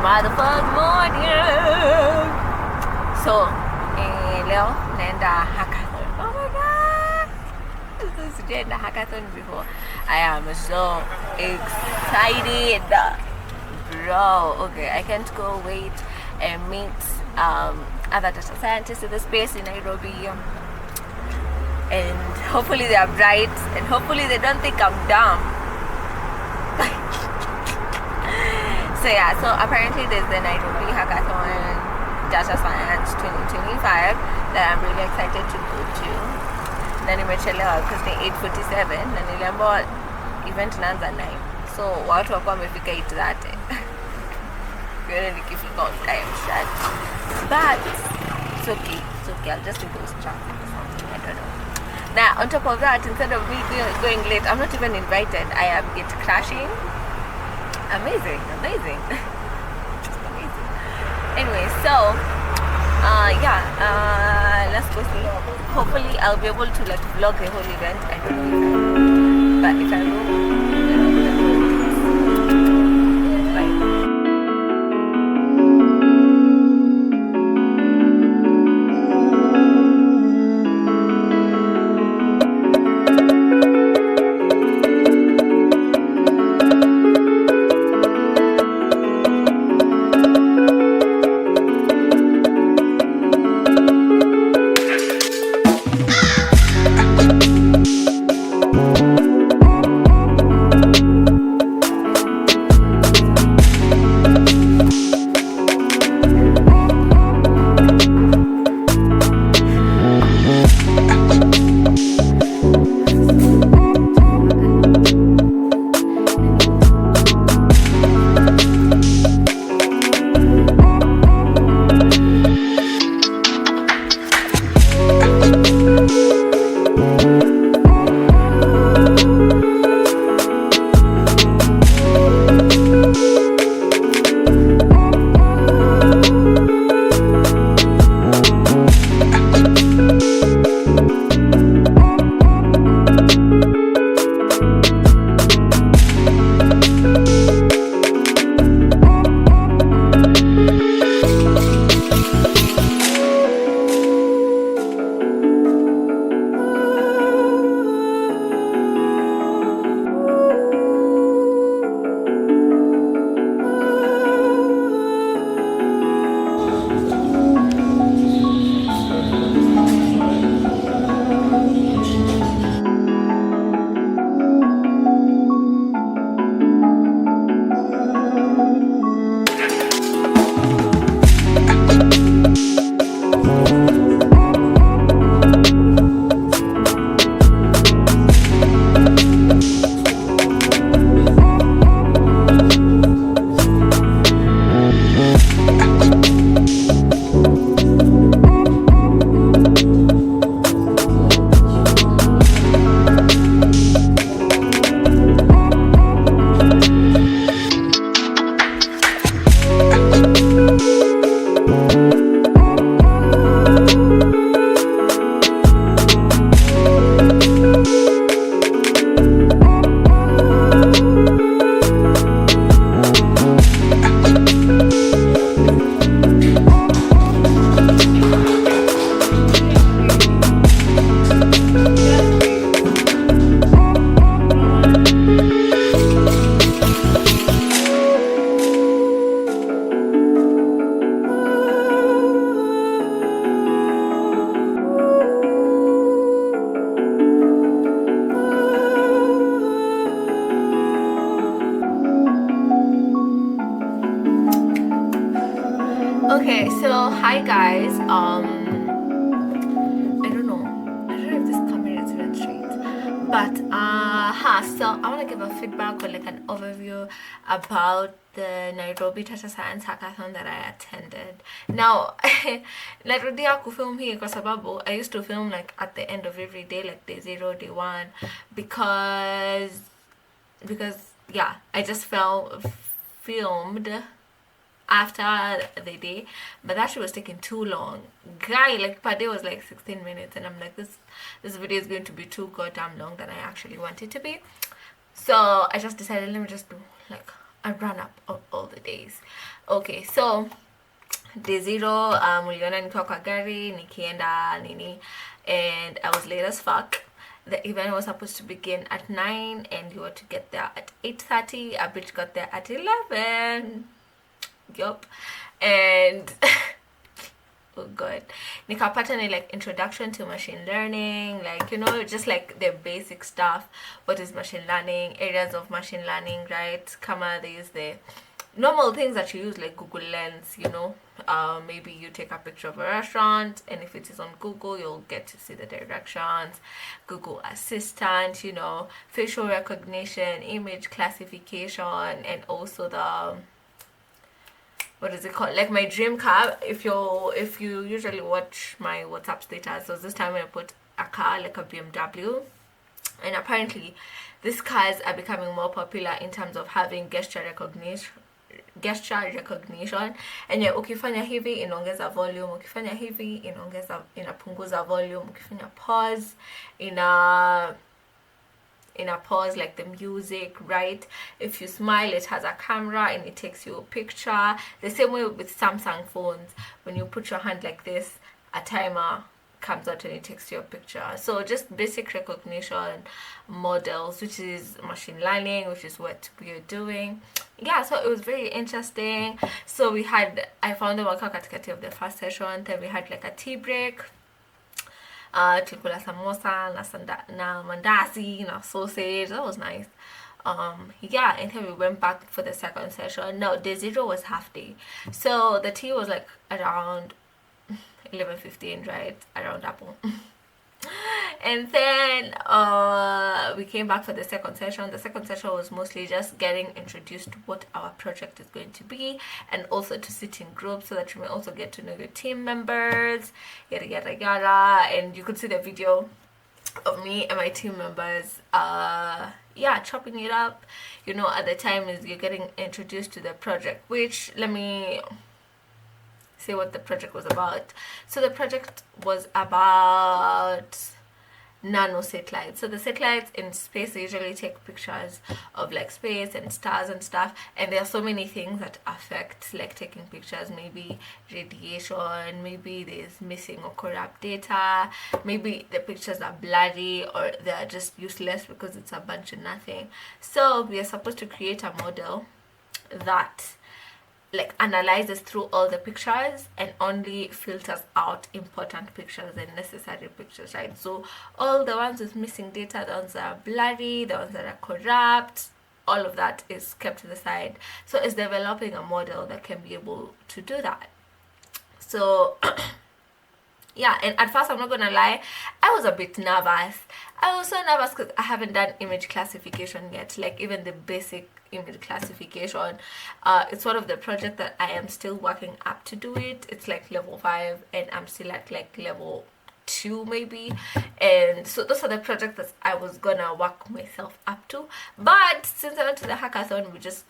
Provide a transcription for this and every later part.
motherfucking morning. So leo naenda hackathon. Oh my god, sijaenda hackathon before. I am so excited, bro. Okay, I can't go wait and meet other data scientists in the space in Nairobi, and hopefully they are bright, and hopefully they don't think I'm dumb. So yeah, so apparently there's the Nairobi Hackathon Data Science 2025 that I'm really excited to go to. Na nimechelewa because ni 8:47 na niliambiwa event inaanza 9, so watu wako wamefika 8:30. Really nikifika on time shut, but it's okay, I'll just do those traffic or something, I don't know. Now on top of that, instead of me going late, I'm not even invited. I am crashing. Amazing. Just amazing. Anyway, so let's go see. Hopefully I'll be able to like vlog the whole event. I don't know but if I will, okay, so hi guys. I don't know if this camera is even straight, but so I want to give a feedback or like an overview about the Nairobi Data Science Hackathon that I attended. Now narudia kufilm hii kwa sababu I used to film like at the end of every day, like day 0, day 1, because yeah, I just filmed after the day, but that shit was taking too long. Guy, like per day was like 16 minutes, and I'm like, this video is going to be too goddamn long than I actually want it to be. So I just decided, let me just do like a run-up of all the days. Okay, so day 0, uliona nikiwa kwa gari nikienda nini, and I was late as fuck. The event was supposed to begin at 9 and you were to get there at 8:30. A bitch got there at 11. Yup. And oh god, nikapata ni like introduction to machine learning, like, you know, just like the basic stuff. What is machine learning, areas of machine learning, right? Kama there's the normal things that you use, like Google Lens, you know. Maybe you take a picture of a restaurant, and if it is on Google, you'll get to see the directions. Google Assistant, you know, facial recognition, image classification, and also the, what is it called, like my dream car. If you usually watch my WhatsApp status, so this time I put a car like a BMW, and apparently these cars are becoming more popular in terms of having gesture recognition, and yeah, ukifanya hivi inaongeza volume, ukifanya hivi inapunguza volume, ukifanya pause ina pause like the music, right? If you smile, it has a camera and it takes you a picture. The same way with Samsung phones, when you put your hand like this, a timer comes out and it takes your picture. So just basic recognition models, which is machine learning, which is what we're doing. Yeah, so it was very interesting. So I found the waka katikati of the first session. Then we had like a tea break. Tulikula samosa na mandazi na sausage. That was nice. Yeah, and then we went back for the second session. No, day 0 was half day. So the tea was like around 11:15, right, around Apple. And then we came back for the second session. The second session was mostly just getting introduced to what our project is going to be, and also to sit in groups so that you may also get to know your team members, yada yada yada. And you could see the video of me and my team members yeah, chopping it up, you know, at the time as you're getting introduced to the project. Which, let me say what the project was about. So the project was about nano satellites. So the satellites in space, they usually take pictures of like space and stars and stuff, and there are so many things that affect like taking pictures. Maybe radiation, maybe there's missing or corrupt data, maybe the pictures are blurry, or they're just useless because it's a bunch of nothing. So we are supposed to create a model that like analyzes through all the pictures and only filters out important pictures and necessary pictures, right? So all the ones with missing data, the ones that are blurry, the ones that are corrupt, all of that is kept to the side. So it's developing a model that can be able to do that. So yeah, and at first, I'm not gonna lie, I was a bit nervous. I was so nervous because I haven't done image classification yet, like even the basic image classification. It's one of the projects that I am still working up to do it. It's like level 5 and I'm still at like level 2 maybe, and so those are the projects that I was gonna work myself up to. But since I went to the hackathon, we just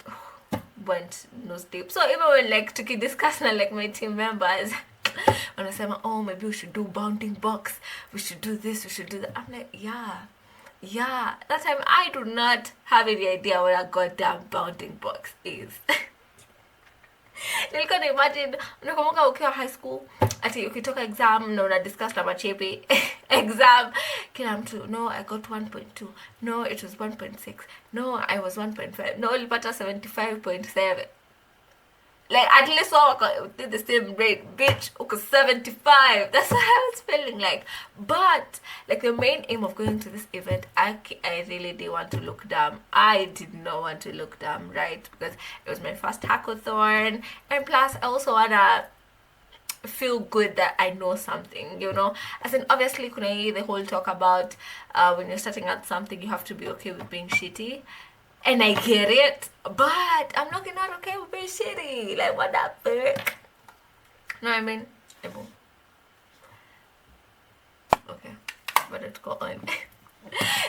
went nose deep. So even when like Tuki discussed na like my team members, when I said, oh, maybe we should do bounding box, we should do this, we should do that, I'm like, yeah, that time I do not have any idea what a goddamn bounding box is. Nilikuwa na imagine, unakumbuka ukiwa high school, ati ukitoka exam na una discuss na machepe exam, kila mtu, no, I got 1.2, no, it was 1.6, no, I was 1.5, no, ulipata 75.7. Like, at least all did the same rate, bitch, okay, 75. That's what I was feeling like. But, like, the main aim of going to this event, I really did want to look dumb. I did not want to look dumb, right? Because it was my first hackathon. And plus, I also want to feel good that I know something, you know? As in, obviously, the whole talk about when you're starting out something, you have to be okay with being shitty. And I get it, but I'm not okay with being shitty. Like, what the fuck? Know what I mean? Okay, but let's go on.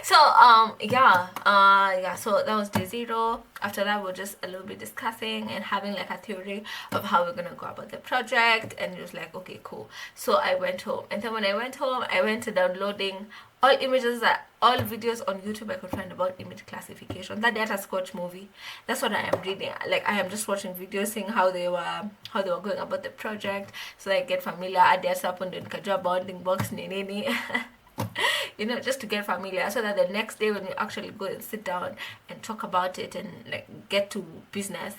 So so that was day 0. After that, we're just a little bit discussing and having like a theory of how we're gonna go about the project, and it was like, okay, cool. So I went home, and then when I went home, I went to downloading all videos on YouTube I could find about image classification. That data Scotch movie, that's what I am reading. Like, I am just watching videos saying how they were going about the project, so I get familiar. Add up on the kajua bounding box nini. You know, just to get familiar, so that the next day when you actually go and sit down and talk about it and like get to business,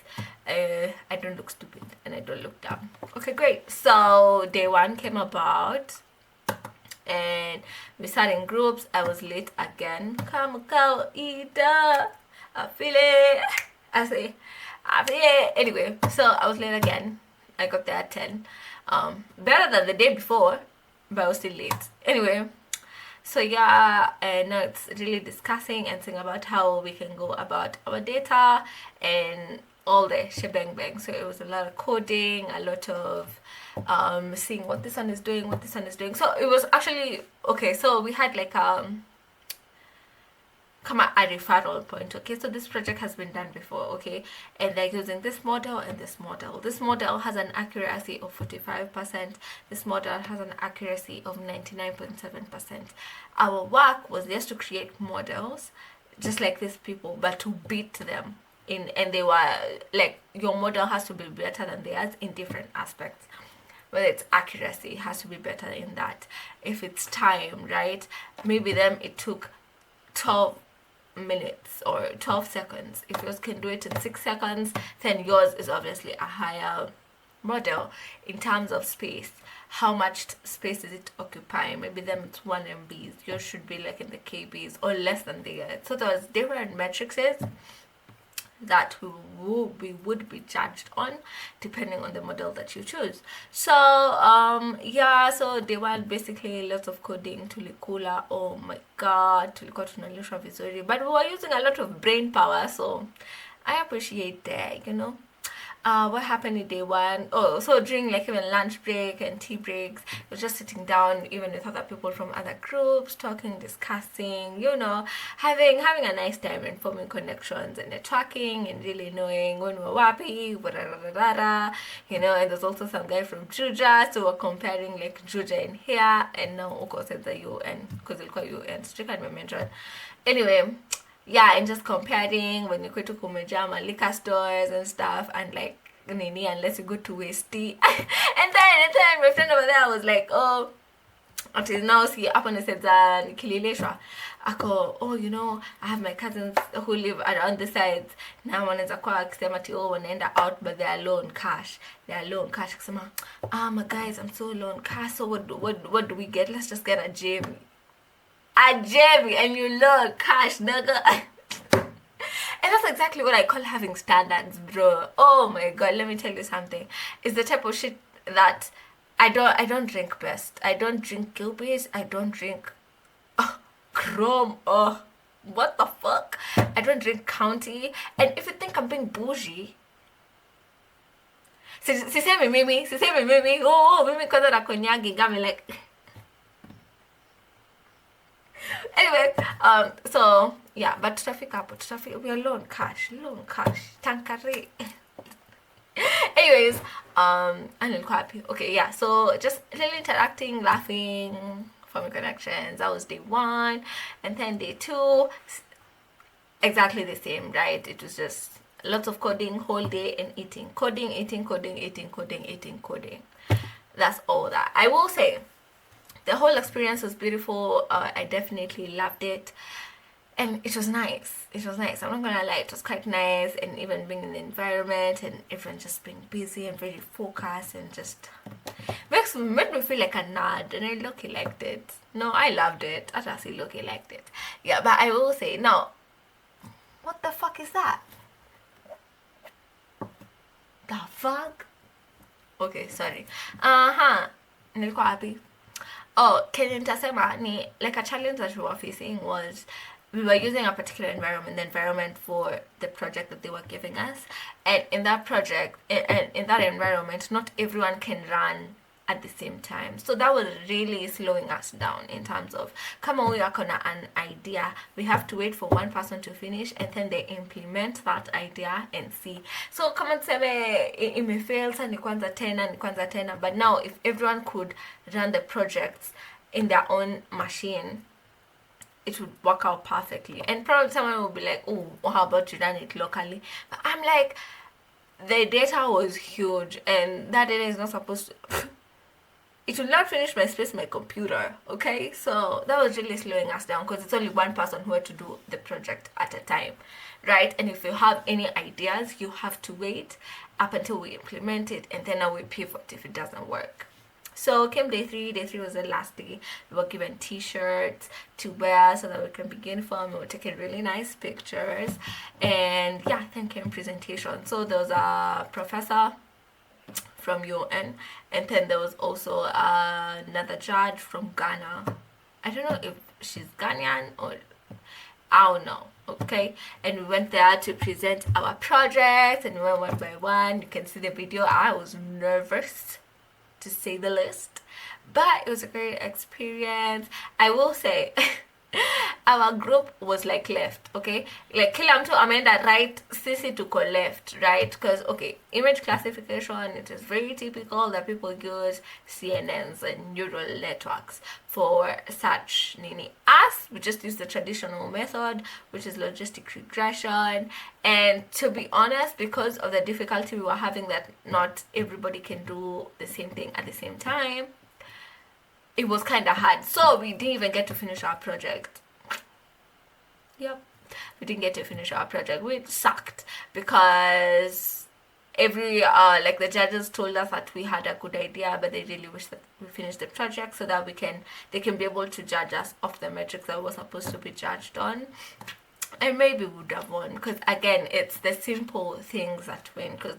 I don't look stupid and I don't look dumb. Okay, great. So day 1 came about, and we sat in groups. I was late again. Come go Ida, I feel it. I feel it. Anyway, so I was late again. I got there at 10. Better than the day before, but I was still late. Anyway, so yeah, and now it's really discussing and saying about how we can go about our data and all the shebang bang. So it was a lot of coding, a lot of seeing what this one is doing, what this one is doing. So it was actually okay. So we had like come a referral point. Okay, so this project has been done before. Okay, and they're using this model and this model. This model has an accuracy of 45%. This model has an accuracy of 99.7%. Our work was just to create models just like these people, but to beat them in, and they were like, your model has to be better than theirs in different aspects. Whether it's accuracy, it has to be better in that. If it's time, right, maybe them it took 12 minutes or 12 seconds. If yours can do it in 6 seconds, then yours is obviously a higher model. In terms of space, how much space is it occupying? Maybe them it's 1 MB, yours should be like in the KBs or less than theirs. So there was different metrics that we would be judged on depending on the model that you choose. So yeah, so they were basically lots of coding. Tulikula, oh my god, tulikuwa tunalishwa vizuri, but we were using a lot of brain power, so I appreciate that, you know. What happened in day 1? Oh, so during like even lunch break and tea breaks, we're just sitting down even with other people from other groups, talking, discussing, you know, having a nice time and forming connections and networking and really knowing when we're wapi, you know. And there's also some guy from Juja, so we're comparing like Juja in here and now Uko said the UN because it'll call UN, so you can mention. Anyway, yeah, and just comparing when you go to Kumejama liquor stores and stuff, and like nini, unless you go to Westy. and then my friend over there was like, oh, until now see up on the set Kilileshwa. Ako, oh, you know, I have my cousins who live around the sides. Now wanaweza kwa akisema ati oh wanaenda out but they're low on cash. They're low on cash. Akisema, my guys, I'm so low on cash. So what do we get? Let's just get a Jamie. And you look cash nigga. And that's exactly what I call having standards, bro. Oh my god, let me tell you something. It's the type of shit that I don't drink best. I don't drink Gilbey's. I don't drink Chrome. Oh, what the fuck? I don't drink County. And if you think I'm being bougie, sisemi mimi. Oh, mimi kwanza na konyagi got me like. Anyway, so yeah, but traffic we are loan cash tankari. Anyways, and happy. Okay, yeah, so just really interacting, laughing, forming connections. That was day 1, and then day 2, exactly the same, right? It was just lots of coding whole day and eating. Coding. That's all that I will say. The whole experience was beautiful. I definitely loved it, and it was nice. I'm not gonna lie, it was quite nice, and even being in the environment and everyone just being busy and very focused and just made me feel like a nerd, and I lucky liked it. No, I loved it. I actually lucky liked it. Yeah, but I will say now, what the fuck is that? The fuck? Okay, sorry. Nilikuwa happy. Oh, Kenyan Tasema ni like a challenge that we were facing was we were using a particular environment, the environment for the project that they were giving us, and in that project and in that environment, not everyone can run at the same time. So that was really slowing us down in terms of, come on, we are gonna an idea, we have to wait for one person to finish and then they implement that idea and see. So come on, sebe imefail sa ni kwanza tena, but now if everyone could run the projects in their own machine, it would work out perfectly. And probably someone will be like, oh, how about you run it locally? But I'm like, the data was huge and that data is not supposed to it will not finish my space, my computer. Okay, so that was really slowing us down because it's only one person who had to do the project at a time, right? And if you have any ideas, you have to wait up until we implement it, and then I will pivot if it doesn't work. So came day three. Day three was the last day. We were given t-shirts to wear so that we can begin film. We were taking really nice pictures, and yeah, then came presentation. So there was a professor from UN, and then there was also another judge from Ghana. I don't know if she's Ghanaian or I don't know. Okay, and we went there to present our project, and we went one by one. You can see the video. I was nervous, to say the least, but it was a great experience. I will say our group was like left, okay, like kila mtu ameenda right, sisi tuko left, right? Because okay, image classification, it is very typical that people use CNNs and neural networks for such nini. Us, we just use the traditional method, which is logistic regression. And to be honest, because of the difficulty we were having, that not everybody can do the same thing at the same time, it was kind of hard. So we didn't even get to finish our project. Yep, we didn't get to finish our project, which sucked, because every like the judges told us that we had a good idea, but they really wish that we finished the project so that they can be able to judge us off the metrics that we're supposed to be judged on. And maybe we would have won, because again, it's the simple things that win. Because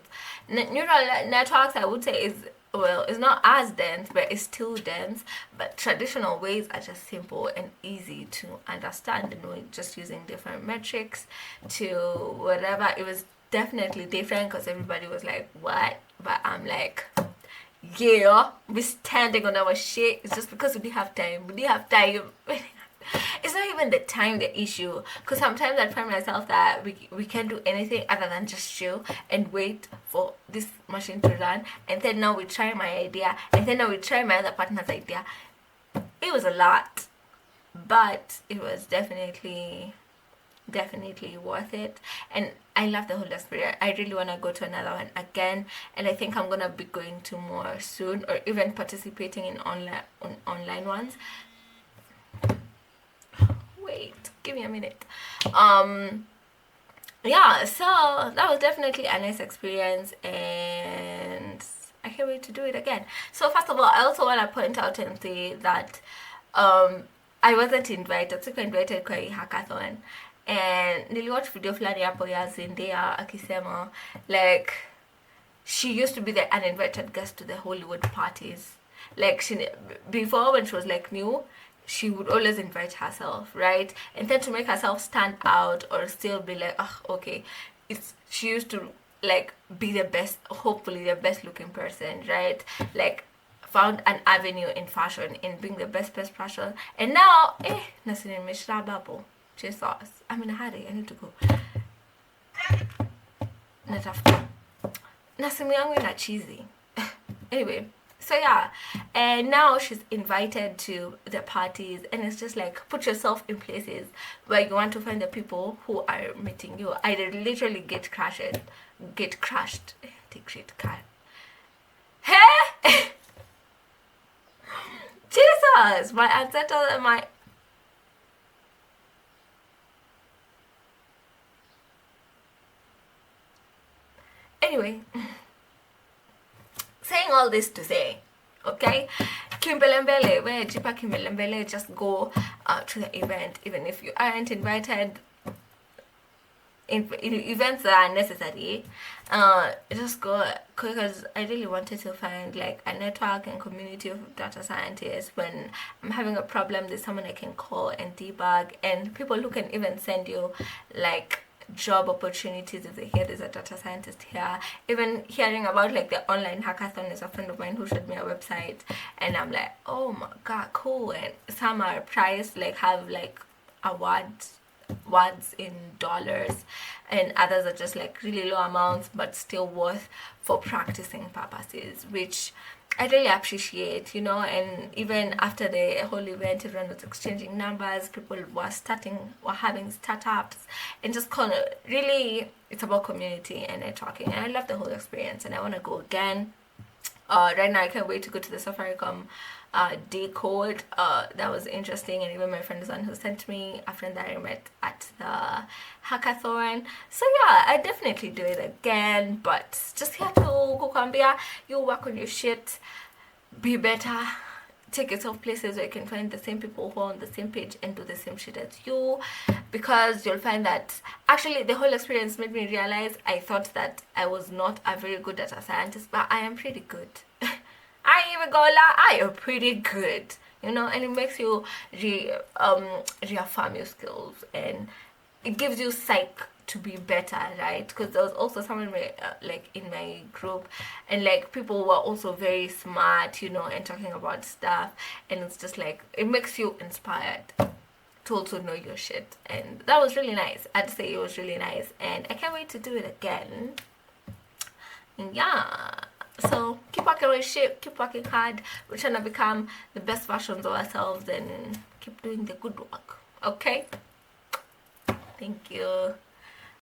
neural networks, I would say, it's not as dense, but it's still dense. But traditional ways are just simple and easy to understand, and we're just using different metrics to whatever. It was definitely different because everybody was like, what? But I'm like, yeah, we're standing on our shit. It's just because we didn't have time. It's not even the time the issue, because sometimes I find myself that we can't do anything other than just chill and wait for this machine to run, and then now we try my idea, and then now we try my other partner's idea. It was a lot, but it was definitely worth it, and I love the whole experience. I really want to go to another one again, and I think I'm gonna be going to more soon, or even participating in online ones. Wait, give me a minute. Yeah, so that was definitely a nice experience, and I can't wait to do it again. So first of all, I also want to point out and say that I wasn't invited. Sikuwa invited kwa hii hackathon, and niliwatch video fulani hapo ya Zendaya akisema like she used to be the uninvited guest to the Hollywood parties. Like before, when she was like new, she would always invite herself, right? And then to make herself stand out or still be like, oh, okay, she used to like be the best, hopefully the best looking person, right? Like found an avenue in fashion, in being the best fashion. And now, nasini nimeshrabapo. Jesus, I'm in a hurry, I need to go. Natafuta. Na simu yangu ina cheesy. Anyway, so yeah, and now she's invited to the parties, and it's just like, put yourself in places where you want to find the people who are meeting you. I literally get crushed. Take shit, car. Hey, Jesus, my ancestors and my. Anyway. Saying all this to say, okay, kimbelembele, just go to the event, even if you aren't invited. In events that are necessary, just go, because I really wanted to find like a network and community of data scientists. When I'm having a problem, there's someone I can call and debug, and people who can even send you like job opportunities if they hear there's a data scientist here. Even hearing about like the online hackathon, is a friend of mine who showed me a website, and I'm like, oh my god, cool. And some are priced, like have like awards in dollars, and others are just like really low amounts but still worth for practicing purposes, which I really appreciate, you know. And even after the whole event, everyone was exchanging numbers, people were having startups, and just kind of really, it's about community and networking, and I love the whole experience, and I want to go again. Right now I can't wait to go to the Safaricom decode. That was interesting, and even my friend is one who sent me, a friend that I met at the hackathon. So yeah, I definitely do it again, but just here to kukwambia, you work on your shit, be better, take yourself places where you can find the same people who are on the same page and do the same shit as you, because you'll find that actually the whole experience made me realize I thought that I was not a very good data scientist, but I am pretty good. I ain't even gonna lie, I am pretty good, you know. And it makes you reaffirm your skills, and it gives you psych to be better, right? Because there was also someone like in my group, and like people were also very smart, you know, and talking about stuff, and it's just like it makes you inspired to also know your shit, and that was really nice. I'd say it was really nice, and I can't wait to do it again. And yeah, so keep working on shit, keep working hard. We're trying to become the best versions of ourselves, and keep doing the good work, okay?